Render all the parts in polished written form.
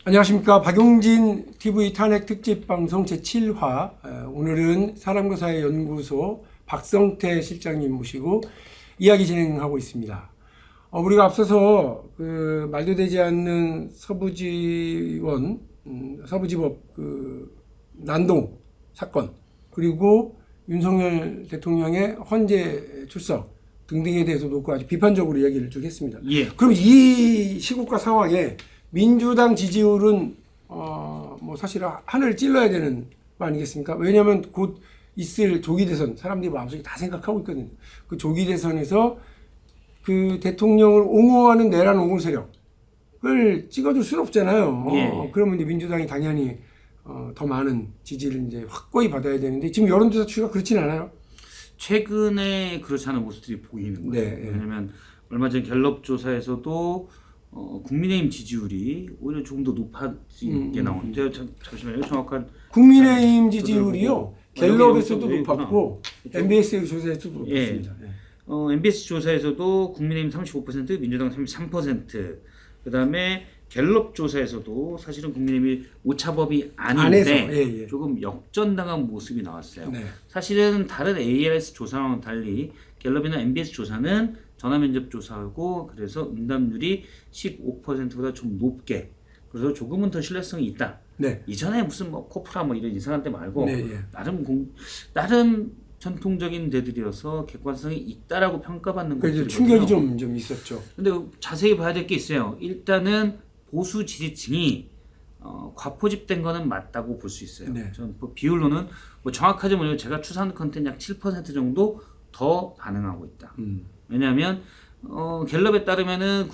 안녕하십니까. 박용진 TV 탄핵 특집 방송 제7화. 오늘은 사람과 사회 연구소 박성태 실장님 모시고 이야기 진행하고 있습니다. 우리가 앞서서 그 말도 되지 않는 서부지원, 서부지법 그 난동 사건, 그리고 윤석열 대통령의 헌재 출석 등등에 대해서 놓고 아주 비판적으로 이야기를 쭉 했습니다. 예. 그럼 이 시국과 상황에 민주당 지지율은 뭐 사실 하늘을 찔러야 되는 거 아니겠습니까? 왜냐하면 곧 있을 조기 대선, 사람들이 마음속에 다 생각하고 있거든요. 그 조기 대선에서 그 대통령을 옹호하는 내란 옹호 세력을 찍어줄 수는 없잖아요. 예. 그러면 이제 민주당이 당연히 더 많은 지지를 이제 확고히 받아야 되는데 지금 여론조사 추이가 그렇진 않아요. 최근에 그렇지 않은 모습들이 보이는 거예요. 네, 예. 왜냐하면 얼마 전 갤럽 조사에서도 국민의힘 지지율이 오히려 조금 더 높아지게 나오는데 잠시만요. 정확한 국민의힘 지지율이요. 갤럽에서도 여기 높았고 MBS 조사에서도 높았습니다. 예. MBS 조사에서도 국민의힘 35%, 민주당 33%. 그다음에 갤럽 조사에서도 사실은 국민의힘이 오차범위 아닌데 조금 역전당한 모습이 나왔어요. 네. 사실은 다른 ALS 조사와는 달리 갤럽이나 MBS 조사는 전화면접 조사하고 그래서 응답률이 15%보다 좀 높게, 그래서 조금은 더 신뢰성이 있다. 네. 이전에 무슨 뭐 코프라 뭐 이런 이상한 데 말고 네, 예. 나름 전통적인 데들이어서 객관성이 있다라고 평가받는 그래서 것들이거든요. 충격이 좀 있었죠. 근데 자세히 봐야 될 게 있어요. 일단은 보수 지지층이 과포집된 거는 맞다고 볼 수 있어요. 네. 전 뭐 비율로는 뭐 정확하지 못해도 제가 추산 컨텐츠 약 7% 정도 더 반응하고 있다. 왜냐하면 갤럽에 따르면은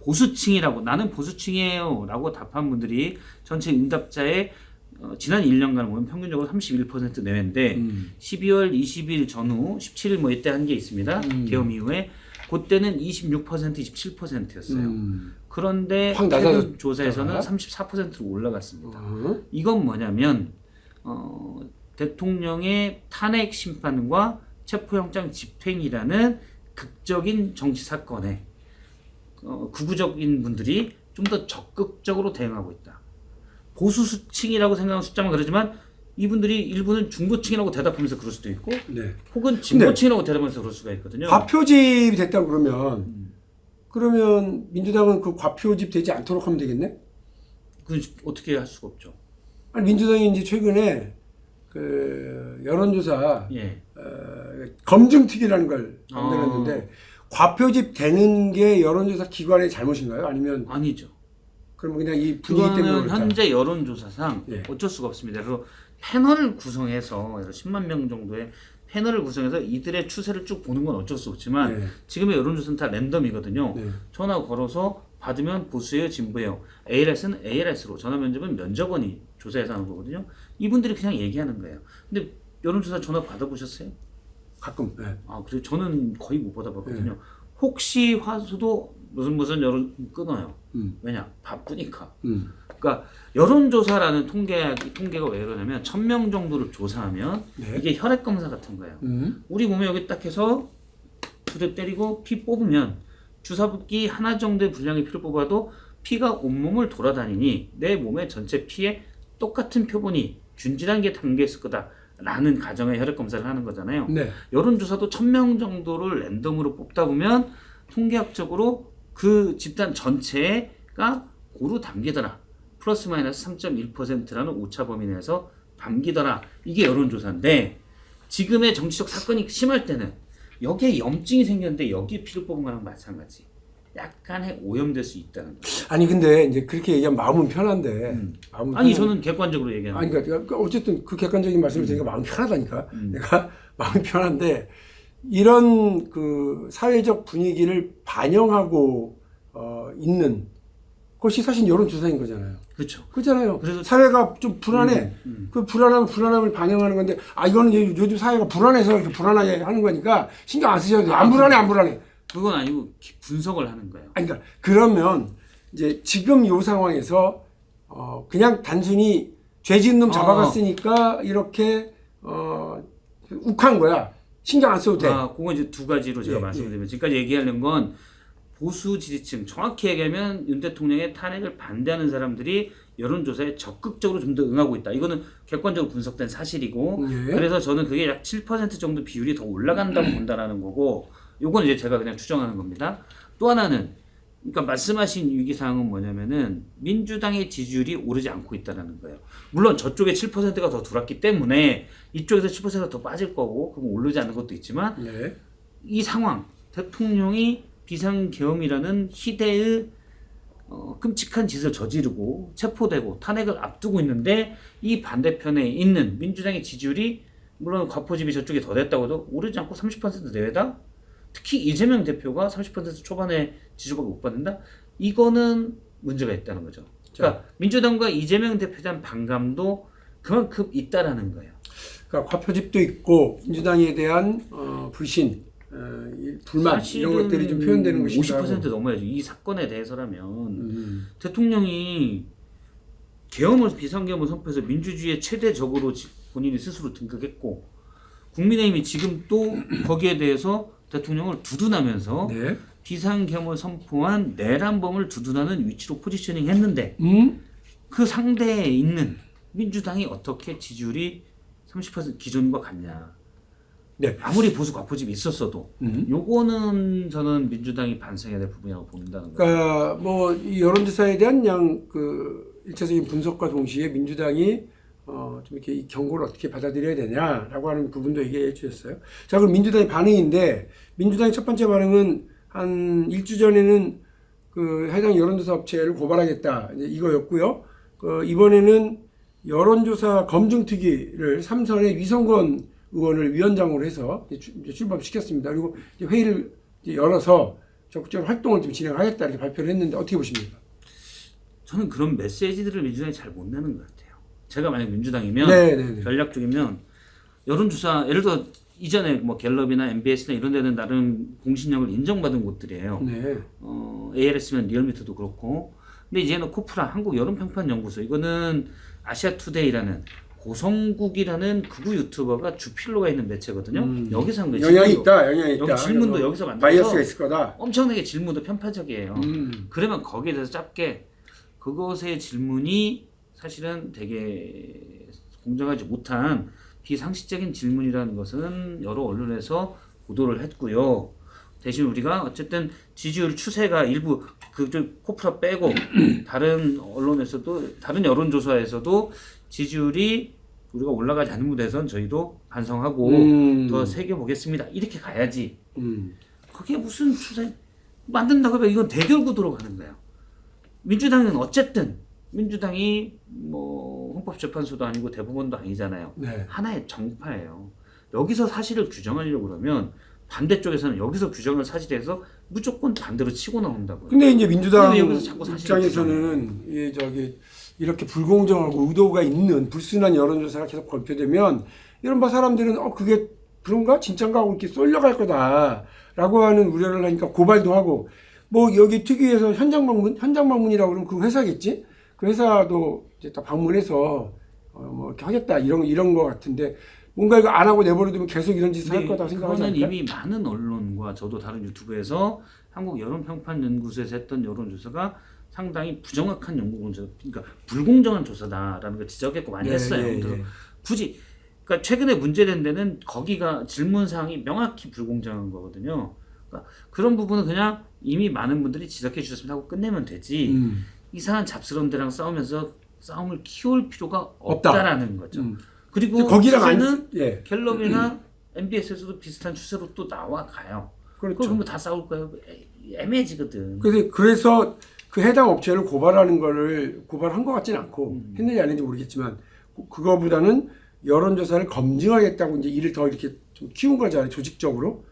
보수층이라고, 나는 보수층이에요라고 답한 분들이 전체 응답자의 지난 1년간을 보면 평균적으로 31% 내외인데 12월 20일 전후 17일 뭐 이때 한 게 있습니다. 계엄 이후에 그때는 26% 27%였어요. 그런데 최근 조사에서는 34%로 올라갔습니다. 이건 뭐냐면 대통령의 탄핵 심판과 체포영장 집행이라는 극적인 정치 사건에 극우적인 분들이 좀 더 적극적으로 대응하고 있다. 보수층이라고 생각하는 숫자만 그러지만 이분들이 일부는 중도층이라고 대답하면서 그럴 수도 있고, 네. 혹은 진보층이라고 대답하면서 그럴 수가 있거든요. 과표집이 됐다고 그러면 민주당은 그 과표집 되지 않도록 하면 되겠네? 그건 어떻게 할 수가 없죠. 아니 민주당이 이제 최근에 그 여론조사 예. 검증특위라는 걸 만들었는데 과표집 되는 게 여론조사 기관의 잘못인가요? 아니면 아니죠. 그러면 그냥 이 분위기 때문에 그거는 그렇다? 현재 여론조사상 예. 어쩔 수가 없습니다. 그래서 패널을 구성해서 10만 명 정도의 패널을 구성해서 이들의 추세를 쭉 보는 건 어쩔 수 없지만 네. 지금의 여론조사는 다 랜덤이거든요. 네. 전화 걸어서 받으면 보수예요, 진보예요. ALS는 ALS로, 전화 면접은 면접원이 조사해서 하는 거거든요. 이분들이 그냥 얘기하는 거예요. 근데 여론조사 전화 받아보셨어요? 가끔. 네. 그래서 저는 거의 못 받아봤거든요. 혹시 화수도 무슨 여론 끊어요. 왜냐? 바쁘니까. 그러니까 여론조사라는 통계가 왜 그러냐면 1000명 정도를 조사하면 네. 이게 혈액 검사 같은 거예요. 우리 몸에 여기 딱 해서 두 대 때리고 피 뽑으면 주사붓기 하나 정도의 분량의 피를 뽑아도 피가 온몸을 돌아다니니 내 몸의 전체 피에 똑같은 표본이 균질한 게 담겨 있을 거다라는 가정의 혈액 검사를 하는 거잖아요. 네. 여론조사도 1000명 정도를 랜덤으로 뽑다 보면 통계학적으로 그 집단 전체가 고루 담기더라. 플러스 마이너스 3.1%라는 오차 범위 내에서 담기더라. 이게 여론조사인데 지금의 정치적 사건이 심할 때는 여기에 염증이 생겼는데 여기에 피를 뽑은 거랑 마찬가지. 약간의 오염될 수 있다는 거죠. 아니 근데 이제 그렇게 얘기하면 마음은 편한데 아니 저는 객관적으로 얘기하는 아니 그러니까 어쨌든 그 객관적인 말씀을 드리니까 마음이 편하다니까. 내가 마음이 편한데 이런 그 사회적 분위기를 반영하고 있는 것이 사실 여론조사인 거잖아요. 그렇죠. 그렇잖아요. 그래서 사회가 좀 불안해. 그 불안함을 반영하는 건데 이거는 요즘 사회가 불안해서 이렇게 불안하게 하는 거니까 신경 안 쓰셔도 돼요. 안 불안해. 그건 아니고 분석을 하는 거예요. 아니 그러니까 그러면 이제 지금 이 상황에서 그냥 단순히 죄 지은 놈 잡아갔으니까 이렇게 욱한 거야. 신경 안 써도 돼. 그건 이제 두 가지로 제가 말씀드리면 지금까지 얘기하는 건 보수 지지층, 정확히 얘기하면 윤 대통령의 탄핵을 반대하는 사람들이 여론조사에 적극적으로 좀 더 응하고 있다. 이거는 객관적으로 분석된 사실이고, 네. 그래서 저는 그게 약 7% 정도 비율이 더 올라간다고 본다라는 거고, 요건 이제 제가 그냥 추정하는 겁니다. 또 하나는, 그러니까 말씀하신 위기사항은 뭐냐면은 민주당의 지지율이 오르지 않고 있다는 거예요. 물론 저쪽에 7%가 더 들어왔기 때문에 이쪽에서 7%가 더 빠질 거고, 그럼 오르지 않는 것도 있지만, 네. 이 상황, 대통령이 비상계엄이라는 희대의 끔찍한 짓을 저지르고 체포되고 탄핵을 앞두고 있는데, 이 반대편에 있는 민주당의 지지율이 물론 과포집이 저쪽에 더 됐다고 해도 오르지 않고 30% 내외다? 특히 이재명 대표가 30% 초반에 지지율밖에 못 받는다? 이거는 문제가 있다는 거죠. 그러니까 민주당과 이재명 대표에 대한 반감도 그만큼 있다라는 거예요. 그러니까 과표집도 있고 민주당에 대한 불신, 불만 이런 것들이 좀 표현되는 것이다. 50% 넘어야죠. 이 사건에 대해서라면 대통령이 비상계엄을 선포해서 민주주의의 최대 적으로 본인이 스스로 등극했고, 국민의힘이 지금 또 거기에 대해서 대통령을 두둔하면서 네. 비상계엄을 선포한 내란범을 두둔하는 위치로 포지셔닝 했는데, 그 상대에 있는 민주당이 어떻게 지지율이 30% 기존과 같냐. 네. 아무리 보수 과포집이 있었어도 요거는 저는 민주당이 반성해야 될 부분이라고 본다는 거예요. 그러니까 뭐 이 여론조사에 대한 그냥 그 일차적인 분석과 동시에 민주당이 좀 이렇게 이 경고를 어떻게 받아들여야 되냐라고 하는 부분도 얘기해 주셨어요. 자, 그럼 민주당의 반응인데, 민주당의 첫 번째 반응은 한 일주 전에는 그 해당 여론조사 업체를 고발하겠다, 이제 이거였고요. 이번에는 여론조사 검증특위를 삼선의 위성건 의원을 위원장으로 해서 이제 출범시켰습니다. 그리고 이제 회의를 이제 열어서 적극적으로 활동을 좀 진행하겠다 이렇게 발표를 했는데, 어떻게 보십니까? 저는 그런 메시지들을 민주당이 잘 못 내는 것 같아요. 제가 만약 민주당이면, 네네네. 전략적이면 여론조사, 예를 들어 이전에 뭐 갤럽이나 MBS나 이런 데는 나름 공신력을 인정받은 곳들이에요. 네. ALS면 리얼미터도 그렇고. 근데 이제는 코프라, 한국여론평판연구소, 이거는 아시아투데이라는 고성국이라는 극우 유튜버가 주필로가 있는 매체거든요. 여기서 한 거예요. 영향이 있다. 여기 질문도 여기서 만들어서 바이어스가 있을 거다. 엄청나게 질문도 편파적이에요. 그러면 거기에 대해서 짧게, 그것의 질문이 사실은 되게 공정하지 못한 비상식적인 질문이라는 것은 여러 언론에서 보도를 했고요. 대신 우리가 어쨌든 지지율 추세가 일부 그쪽 코프라 빼고 다른 언론에서도, 다른 여론조사에서도 지지율이 우리가 올라가지 않는 무대에선 저희도 반성하고 더 새겨보겠습니다. 이렇게 가야지. 그게 무슨 추세 만든다고 하면 이건 대결 구도로 가는 거예요. 민주당은 어쨌든 민주당이 뭐 헌법재판소도 아니고 대법원도 아니잖아요. 네. 하나의 정파예요. 여기서 사실을 규정하려고 그러면 반대쪽에서는 여기서 규정을 사실에서 무조건 반대로 치고 나온다고요. 근데 이제 민주당 근데 여기서 자꾸 사실을 입장에서는 이렇게 불공정하고 의도가 있는 불순한 여론조사가 계속 발표되면, 이런 사람들은 그게 그런가 진짠가 하고 이렇게 쏠려갈 거다라고 하는 우려를 하니까 고발도 하고, 뭐 여기 특위에서 현장 방문이라고 그러면 그 회사겠지? 그 회사도 이제 다 방문해서 뭐 이렇게 하겠다 이런 거 같은데, 뭔가 이거 안 하고 내버려두면 계속 이런 짓을 할 거다 생각하지 그거는 않을까? 이미 많은 언론과 저도 다른 유튜브에서 한국여론평판연구소에서 했던 여론조사가 상당히 부정확한 연구조사, 그러니까 불공정한 조사다라는 걸 지적했고 많이 했어요. 그래서 굳이, 그러니까 최근에 문제된 데는 거기가 질문사항이 명확히 불공정한 거거든요. 그러니까 그런 부분은 그냥 이미 많은 분들이 지적해 주셨으면 하고 끝내면 되지, 이상한 잡스러운 데랑 싸우면서 싸움을 키울 필요가 없다라는 거죠. 그리고 거기랑 갤럽이나 MBS에서도 비슷한 추세로 또 나와가요. 그렇죠. 그럼 다 싸울 거예요. 애매해지거든. 그래서 그 해당 업체를 고발한 것 같지는 않고, 했는지 안 했는지 모르겠지만, 그거보다는 여론조사를 검증하겠다고 이제 일을 더 이렇게 좀 키운 거잖아요, 조직적으로.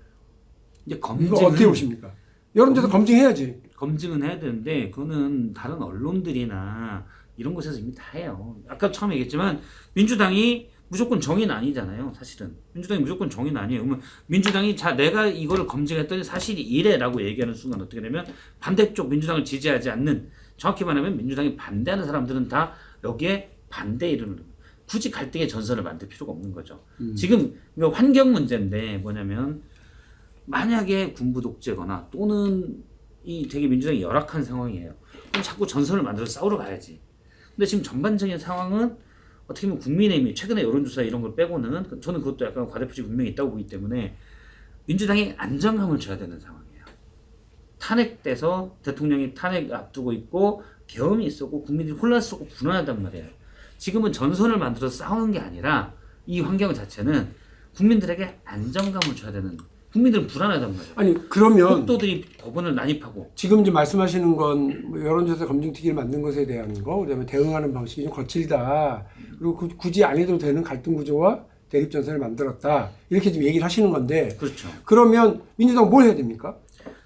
이제 이거 어떻게 보십니까? 여론조사 검증해야지. 검증은 해야 되는데, 그거는 다른 언론들이나 이런 곳에서 이미 다 해요. 아까 처음에 얘기했지만 민주당이 무조건 정의는 아니잖아요. 사실은 민주당이 무조건 정의는 아니에요. 그러면 민주당이 내가 이거를 검증했더니 사실이 이래라고 얘기하는 순간 어떻게 되면 반대쪽 민주당을 지지하지 않는, 정확히 말하면 민주당이 반대하는 사람들은 다 여기에 반대 이르는, 굳이 갈등의 전선을 만들 필요가 없는 거죠. 지금 이거 환경 문제인데 뭐냐면, 만약에 군부 독재거나 또는 이 되게 민주당이 열악한 상황이에요. 그럼 자꾸 전선을 만들어서 싸우러 가야지. 근데 지금 전반적인 상황은 어떻게 보면 국민의힘이 최근에 여론조사 이런 걸 빼고는 저는 그것도 약간 과대표적 분명히 있다고 보기 때문에 민주당이 안정감을 줘야 되는 상황이에요. 탄핵돼서 대통령이 탄핵 앞두고 있고 계엄이 있었고 국민들이 혼란스럽고 불안하단 말이에요. 지금은 전선을 만들어서 싸우는 게 아니라 이 환경 자체는 국민들에게 안정감을 줘야 되는, 국민들은 불안하단 말이에요. 아니 그러면 폭도들이 법원을 난입하고 지금 이제 말씀하시는 건뭐 여론조사 검증특위를 만든 것에 대한 거, 그다음에 대응하는 방식이 좀 거칠다. 그리고 굳이 안 해도 되는 갈등 구조와 대립 전선을 만들었다. 이렇게 좀 얘기를 하시는 건데. 그렇죠. 그러면 민주당 뭘 해야 됩니까?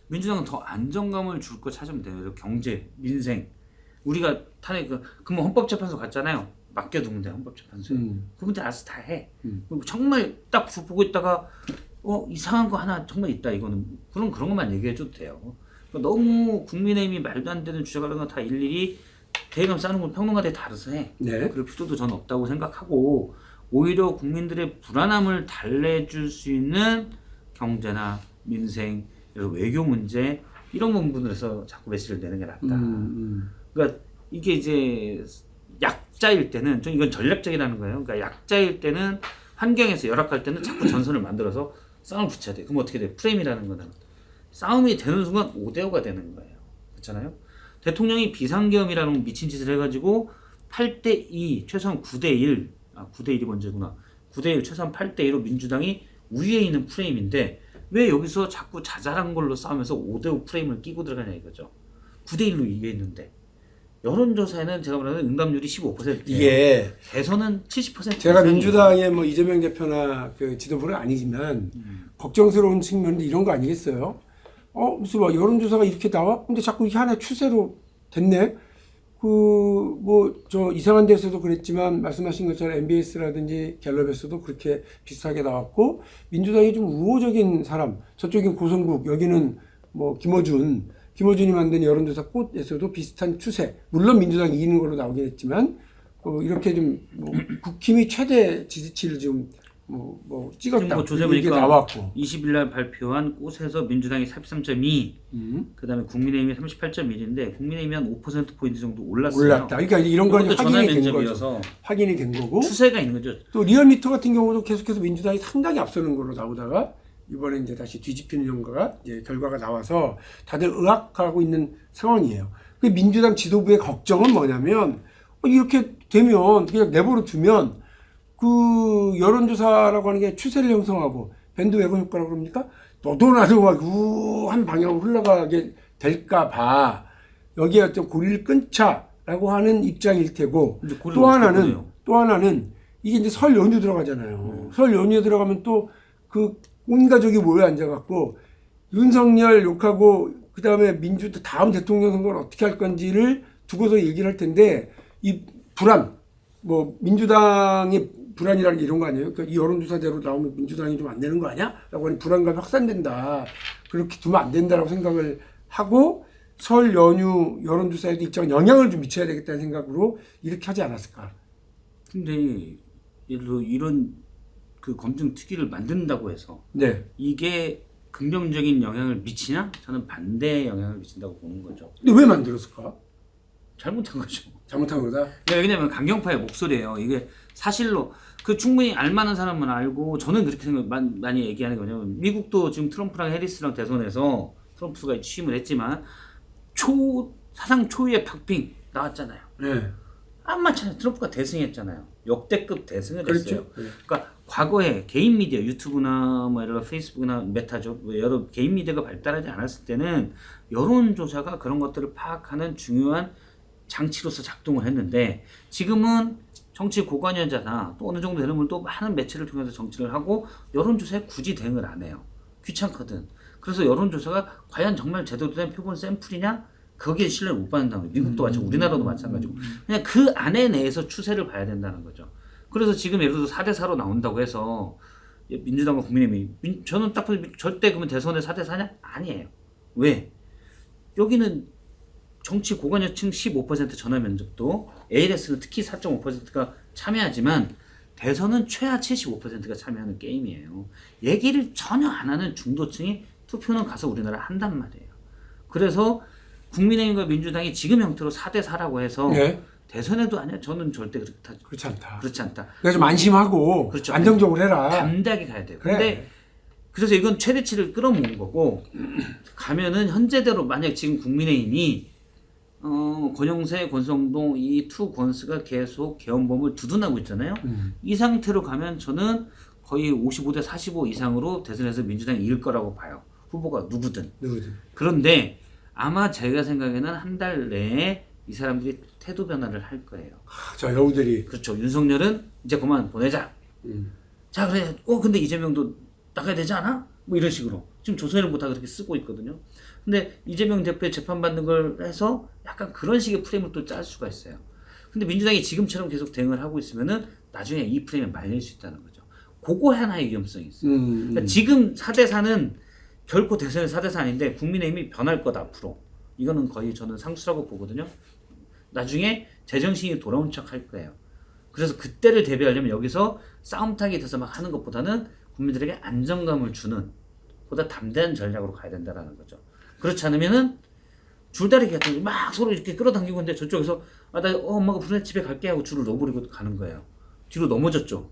민주당은 더 안정감을 줄 거 찾으면 돼요. 경제, 민생. 우리가 탄핵 그러면 헌법재판소 갔잖아요. 맡겨두면 돼 헌법재판소에. 그분들 알아서 다 해. 그리고 정말 딱 보고 있다가 이상한 거 하나 정말 있다 이거는 그런 것만 얘기해줘도 돼요. 그러니까 너무 국민의힘이 말도 안 되는 주장을 하는 거 다 일일이 대감 싸는 건 평론가들이 다 알아서 해. 네. 그럴 필요도 저는 없다고 생각하고 오히려 국민들의 불안함을 달래줄 수 있는 경제나 민생, 외교 문제 이런 부분에서 자꾸 메시지를 내는 게 낫다. 그러니까 이게 이제 약자일 때는 좀 이건 전략적이라는 거예요. 그러니까 약자일 때는 환경에서 열악할 때는 자꾸 전선을 만들어서 싸움을 붙여야 돼. 그럼 어떻게 돼? 프레임이라는 거는 싸움이 되는 순간 5대5가 되는 거예요. 그렇잖아요. 대통령이 비상계엄이라는 미친 짓을 해가지고 8대2 최소한 9대1 9대1이 먼저구나. 9대1 최소한 8대2로 민주당이 우위에 있는 프레임인데 왜 여기서 자꾸 자잘한 걸로 싸우면서 5대5 프레임을 끼고 들어가냐 이거죠. 9대1로 이겨 있는데 여론조사에는 제가 말하는 응답률이 15%예요. 이게 대선은 70%. 제가 민주당의 뭐 이재명 대표나 그 지도부는 아니지만 걱정스러운 측면은 이런 거 아니겠어요? 무슨 뭐 여론조사가 이렇게 나와? 근데 자꾸 이게 하나의 추세로 됐네? 저 이상한 데서도 그랬지만 말씀하신 것처럼 MBS라든지 갤럽에서도 그렇게 비슷하게 나왔고 민주당이 좀 우호적인 사람, 저쪽인 고성국, 여기는 뭐 김어준이 만든 여론조사 꽃에서도 비슷한 추세. 물론 민주당이 이기는 걸로 나오긴 했지만, 이렇게 좀, 국힘이 최대 지지치를 좀, 찍었다. 조사해보니까 이게 나왔고. 20일 날 발표한 꽃에서 민주당이 43.2, 그 다음에 국민의힘이 38.1인데, 국민의힘이 한 5%포인트 정도 올랐어요. 올랐다. 그러니까 이런 건 확인이 된 거죠. 확인이 된 거고. 추세가 있는 거죠. 또 리얼미터 같은 경우도 계속해서 민주당이 상당히 앞서는 걸로 나오다가, 이번에 이제 다시 뒤집히는 경과가 이제 결과가 나와서 다들 의학하고 있는 상황이에요. 그 민주당 지도부의 걱정은 뭐냐면 이렇게 되면 그냥 내버려 두면 그 여론조사라고 하는 게 추세를 형성하고 밴드 웨건 효과라고 그럽니까? 너도 나도 막 우한 방향으로 흘러가게 될까 봐 여기에 어떤 고리를 끊자라고 하는 입장일 테고 또 하나는 이게 이제 설 연휴 들어가잖아요. 설 연휴에 들어가면 또 온 가족이 모여 앉아갖고 윤석열 욕하고 그 다음에 다음 대통령 선거를 어떻게 할 건지를 두고서 얘기를 할 텐데 이 불안, 민주당의 불안이라는 게 이런 거 아니에요? 그러니까 이 여론조사대로 나오면 민주당이 좀 안 되는 거 아니야? 라고 하는 불안감이 확산된다. 그렇게 두면 안 된다라고 생각을 하고 설 연휴 여론조사에도 일정한 영향을 좀 미쳐야 되겠다는 생각으로 이렇게 하지 않았을까? 근데 예를 들어 이런 그 검증 특위를 만든다고 해서 네. 이게 긍정적인 영향을 미치냐? 저는 반대의 영향을 미친다고 보는 거죠. 근데 왜 만들었을까? 잘못한 거죠. 잘못한 거다? 왜냐면 강경파의 목소리예요. 이게 사실로 충분히 알만한 사람은 알고 저는 그렇게 많이 얘기하는 게 뭐냐면 미국도 지금 트럼프랑 해리스랑 대선에서 트럼프가 취임을 했지만 사상 초유의 박빙 나왔잖아요. 네. 안 맞잖아요. 트럼프가 대승했잖아요. 역대급 대승을 했어요. 그렇죠. 네. 그러니까 과거에 개인 미디어, 유튜브나 예를 들어 페이스북이나 메타죠. 여러 개인 미디어가 발달하지 않았을 때는 여론조사가 그런 것들을 파악하는 중요한 장치로서 작동을 했는데 지금은 정치 고관여자나 또 어느 정도 되는 분도 많은 매체를 통해서 정치를 하고 여론조사에 굳이 대응을 안 해요. 귀찮거든. 그래서 여론조사가 과연 정말 제대로 된 표본 샘플이냐? 거기에 신뢰를 못 받는다는 거예요. 미국도 마찬가지고 우리나라도 마찬가지고. 그냥 그 안에 내에서 추세를 봐야 된다는 거죠. 그래서 지금 예를 들어 4대4로 나온다고 해서 민주당과 국민의힘이 저는 딱 보면 절대 그러면 대선에 4대4냐? 아니에요. 왜? 여기는 정치 고관여층 15% 전화 면접도 ALS는 특히 4.5%가 참여하지만 대선은 최하 75%가 참여하는 게임이에요. 얘기를 전혀 안 하는 중도층이 투표는 가서 우리나라 한단 말이에요. 그래서 국민의힘과 민주당이 지금 형태로 4대4라고 해서 네. 대선에도 아니야. 저는 절대 그렇지 않다. 그렇지 않다. 그래서 좀 안심하고 그렇죠. 안정적으로 해라. 담대하게 가야 돼요. 그래. 근데 그래서 이건 최대치를 끌어모은 거고 가면은 현재대로 만약 지금 국민의힘이 권영세, 권성동 이 투 권스가 계속 계엄범을 두둔하고 있잖아요. 이 상태로 가면 저는 거의 55대 45 이상으로 대선에서 민주당이 이길 거라고 봐요. 후보가 누구든. 그런데 아마 제가 생각에는 한 달 내에 이 사람들이 태도 변화를 할 거예요. 저 여우들이. 그렇죠. 윤석열은 이제 그만 보내자. 자 그래. 근데 이재명도 나가야 되지 않아? 뭐 이런 식으로. 지금 조선일보 다 그렇게 쓰고 있거든요. 근데 이재명 대표의 재판받는 걸 해서 약간 그런 식의 프레임을 또 짤 수가 있어요. 근데 민주당이 지금처럼 계속 대응을 하고 있으면은 나중에 이 프레임에 말릴 수 있다는 거죠. 그거 하나의 위험성이 있어요. 그러니까 지금 4대4는 결코 대선의 4대4 아닌데 국민의힘이 변할 거다 앞으로. 이거는 거의 저는 상수라고 보거든요. 나중에 제정신이 돌아온 척 할 거예요. 그래서 그때를 대비하려면 여기서 싸움타기 돼서 막 하는 것보다는 국민들에게 안정감을 주는 보다 담대한 전략으로 가야 된다는 거죠. 그렇지 않으면은 줄다리기 같은 거 막 서로 이렇게 끌어당기고 있는데 저쪽에서 나 엄마가 부르네 집에 갈게 하고 줄을 놓아버리고 가는 거예요. 뒤로 넘어졌죠.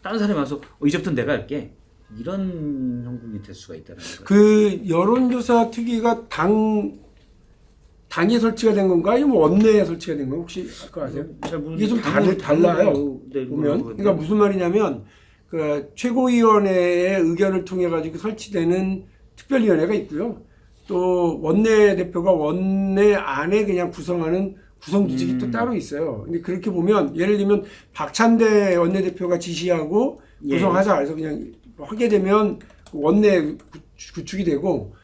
다른 사람이 와서 이제부터 내가 할게. 이런 형국이 될 수가 있다는 거예요. 그 여론조사 특위가 당에 설치가 된 건가? 아니면 원내에 설치가 된 건가? 혹시 그거 아세요? 이게 좀 달라요. 네, 보면. 그러니까 무슨 말이냐면 그 최고위원회의 의견을 통해 가지고 설치되는 특별위원회가 있고요. 또 원내대표가 원내 안에 그냥 구성하는 구성조직이 또 따로 있어요. 근데 그렇게 보면 예를 들면 박찬대 원내대표가 지시하고 구성하자. 그래서 그냥 하게 되면 원내 구축이 되고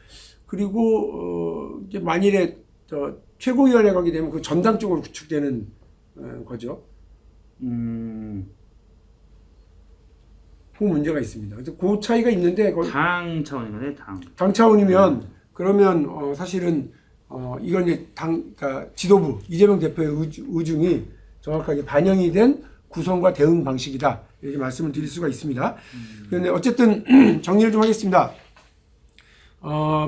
그리고 이제 만일에 최고위원회 가게 되면 그 전당 쪽으로 구축되는 거죠. 그 문제가 있습니다. 그래서 그 차이가 있는데 당 차원이네. 당 차원이면 그러면 사실은 이건 이제 그러니까 지도부 이재명 대표의 의중이 정확하게 반영이 된 구성과 대응 방식이다 이렇게 말씀을 드릴 수가 있습니다. 그런데 어쨌든 정리를 좀 하겠습니다.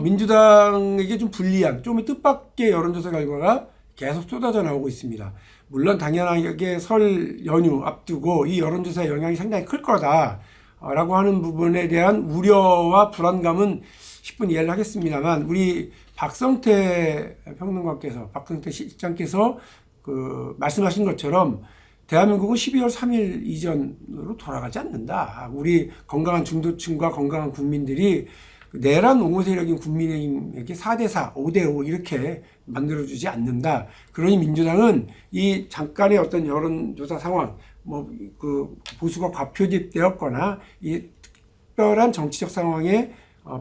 민주당에게 좀 불리한 좀 뜻밖의 여론조사 결과가 계속 쏟아져 나오고 있습니다. 물론 당연하게 설 연휴 앞두고 이 여론조사의 영향이 상당히 클 거다라고 하는 부분에 대한 우려와 불안감은 10분 이해를 하겠습니다만 우리 박성태 평론가께서 박성태 실장께서 그 말씀하신 것처럼 대한민국은 12월 3일 이전으로 돌아가지 않는다. 우리 건강한 중도층과 건강한 국민들이 내란 옹호 세력인 국민의힘에게 4대4, 5대5 이렇게 만들어주지 않는다. 그러니 민주당은 이 잠깐의 어떤 여론조사 상황, 그 보수가 과표집되었거나 이 특별한 정치적 상황에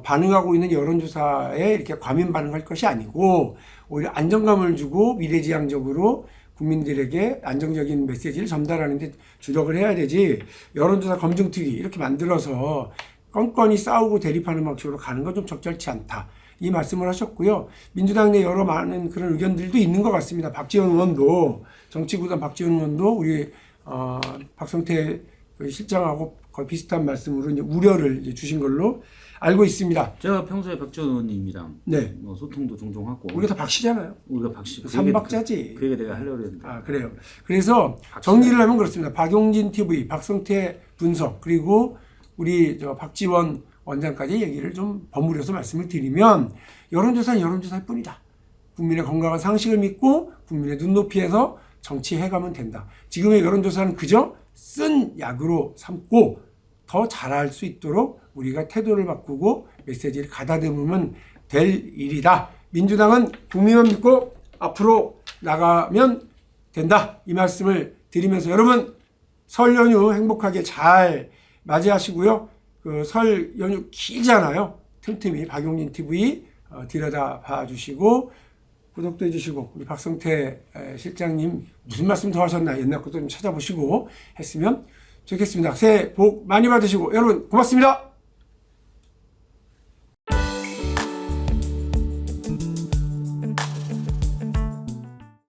반응하고 있는 여론조사에 이렇게 과민 반응할 것이 아니고 오히려 안정감을 주고 미래지향적으로 국민들에게 안정적인 메시지를 전달하는 데 주력을 해야 되지 여론조사 검증특위 이렇게 만들어서 껌껌이 싸우고 대립하는 방식으로 가는 건 좀 적절치 않다. 이 말씀을 하셨고요. 민주당 내 여러 많은 그런 의견들도 있는 것 같습니다. 박지원 의원도 정치구단 박지원 의원도 우리 박성태 실장하고 거의 비슷한 말씀으로 이제 우려를 이제 주신 걸로 알고 있습니다. 제가 평소에 박지원 의원님이랑 네. 소통도 종종 하고 우리가 다 박씨잖아요. 우리가 박씨 삼박자지. 그 얘기 내가 하려고 했는데. 그래요. 그래서 정리를 하면 그렇습니다. 박용진 TV, 박성태 분석 그리고 우리 박지원 원장까지 얘기를 좀 버무려서 말씀을 드리면 여론조사는 여론조사일 뿐이다. 국민의 건강한 상식을 믿고 국민의 눈높이에서 정치해가면 된다. 지금의 여론조사는 그저 쓴 약으로 삼고 더 잘할 수 있도록 우리가 태도를 바꾸고 메시지를 가다듬으면 될 일이다. 민주당은 국민만 믿고 앞으로 나가면 된다. 이 말씀을 드리면서 여러분 설 연휴 행복하게 잘 맞이하시고요. 그 설 연휴 길잖아요. 틈틈이 박용진 TV 들여다 봐주시고 구독도 해주시고 우리 박성태 실장님 무슨 말씀 더 하셨나 옛날 것도 좀 찾아보시고 했으면 좋겠습니다. 새해 복 많이 받으시고 여러분 고맙습니다.